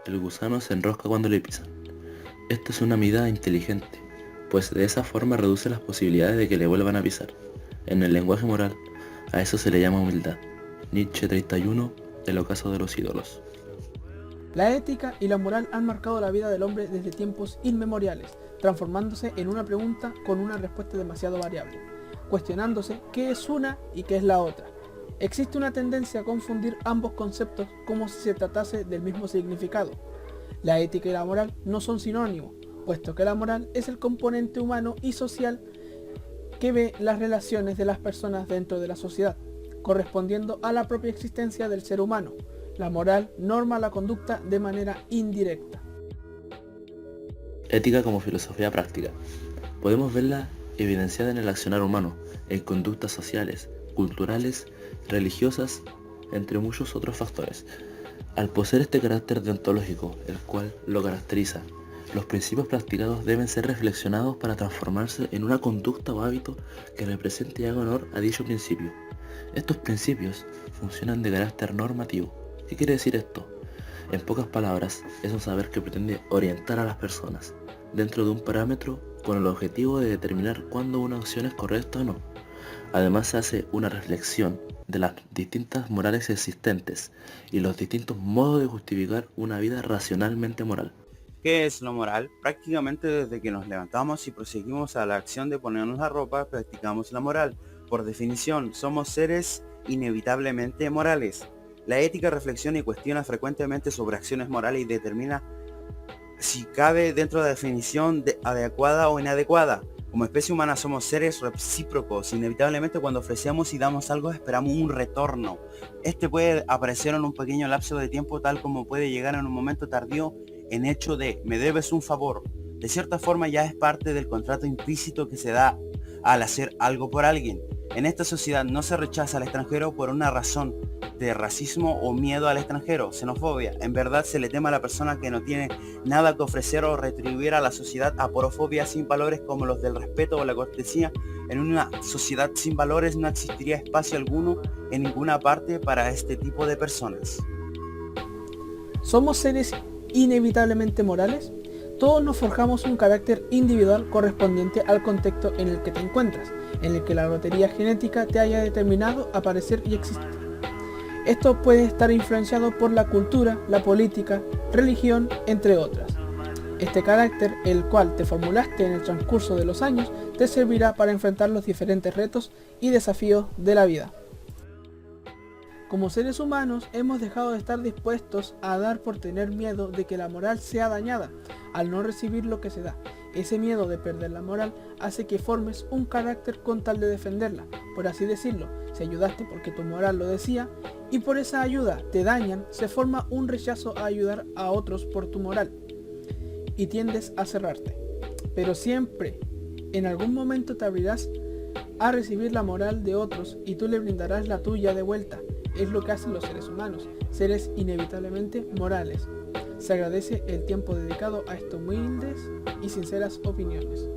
el gusano se enrosca cuando le pisan. Esto es una medida inteligente, pues de esa forma reduce las posibilidades de que le vuelvan a pisar. En el lenguaje moral, a eso se le llama humildad. Nietzsche 31, El ocaso de los ídolos. La ética y la moral han marcado la vida del hombre desde tiempos inmemoriales, transformándose en una pregunta con una respuesta demasiado variable, cuestionándose qué es una y qué es la otra. Existe una tendencia a confundir ambos conceptos como si se tratase del mismo significado. La ética y la moral no son sinónimos, puesto que la moral es el componente humano y social que ve las relaciones de las personas dentro de la sociedad, correspondiendo a la propia existencia del ser humano. La moral norma la conducta de manera indirecta. Ética como filosofía práctica. Podemos verla evidenciada en el accionar humano, en conductas sociales, culturales, religiosas, entre muchos otros factores. Al poseer este carácter deontológico, el cual lo caracteriza, los principios practicados deben ser reflexionados para transformarse en una conducta o hábito que represente y haga honor a dicho principio. Estos principios funcionan de carácter normativo. ¿Qué quiere decir esto? En pocas palabras, es un saber que pretende orientar a las personas dentro de un parámetro con el objetivo de determinar cuándo una acción es correcta o no. Además se hace una reflexión de las distintas morales existentes y los distintos modos de justificar una vida racionalmente moral. ¿Qué es lo moral? Prácticamente desde que nos levantamos y proseguimos a la acción de ponernos la ropa, practicamos la moral. Por definición, somos seres inevitablemente morales. La ética reflexiona y cuestiona frecuentemente sobre acciones morales y determina si cabe dentro de la definición adecuada o inadecuada. Como especie humana somos seres recíprocos. Inevitablemente cuando ofrecemos y damos algo esperamos un retorno. Este puede aparecer en un pequeño lapso de tiempo, tal como puede llegar en un momento tardío en hecho de me debes un favor. De cierta forma ya es parte del contrato implícito que se da al hacer algo por alguien. En esta sociedad no se rechaza al extranjero por una razón de racismo o miedo al extranjero, xenofobia. En verdad se le teme a la persona que no tiene nada que ofrecer o retribuir a la sociedad. Aporofobia sin valores como los del respeto o la cortesía. En una sociedad sin valores no existiría espacio alguno en ninguna parte para este tipo de personas. ¿Somos seres inevitablemente morales? Todos nos forjamos un carácter individual correspondiente al contexto en el que te encuentras, en el que la lotería genética te haya determinado aparecer y existir. Esto puede estar influenciado por la cultura, la política, religión, entre otras. Este carácter, el cual te formulaste en el transcurso de los años, te servirá para enfrentar los diferentes retos y desafíos de la vida. Como seres humanos hemos dejado de estar dispuestos a dar por tener miedo de que la moral sea dañada al no recibir lo que se da. Ese miedo de perder la moral hace que formes un carácter con tal de defenderla, por así decirlo. Si ayudaste porque tu moral lo decía y por esa ayuda te dañan, se forma un rechazo a ayudar a otros por tu moral y tiendes a cerrarte. Pero siempre, en algún momento te abrirás a recibir la moral de otros y tú le brindarás la tuya de vuelta. Es lo que hacen los seres humanos, seres inevitablemente morales. Se agradece el tiempo dedicado a estas humildes y sinceras opiniones.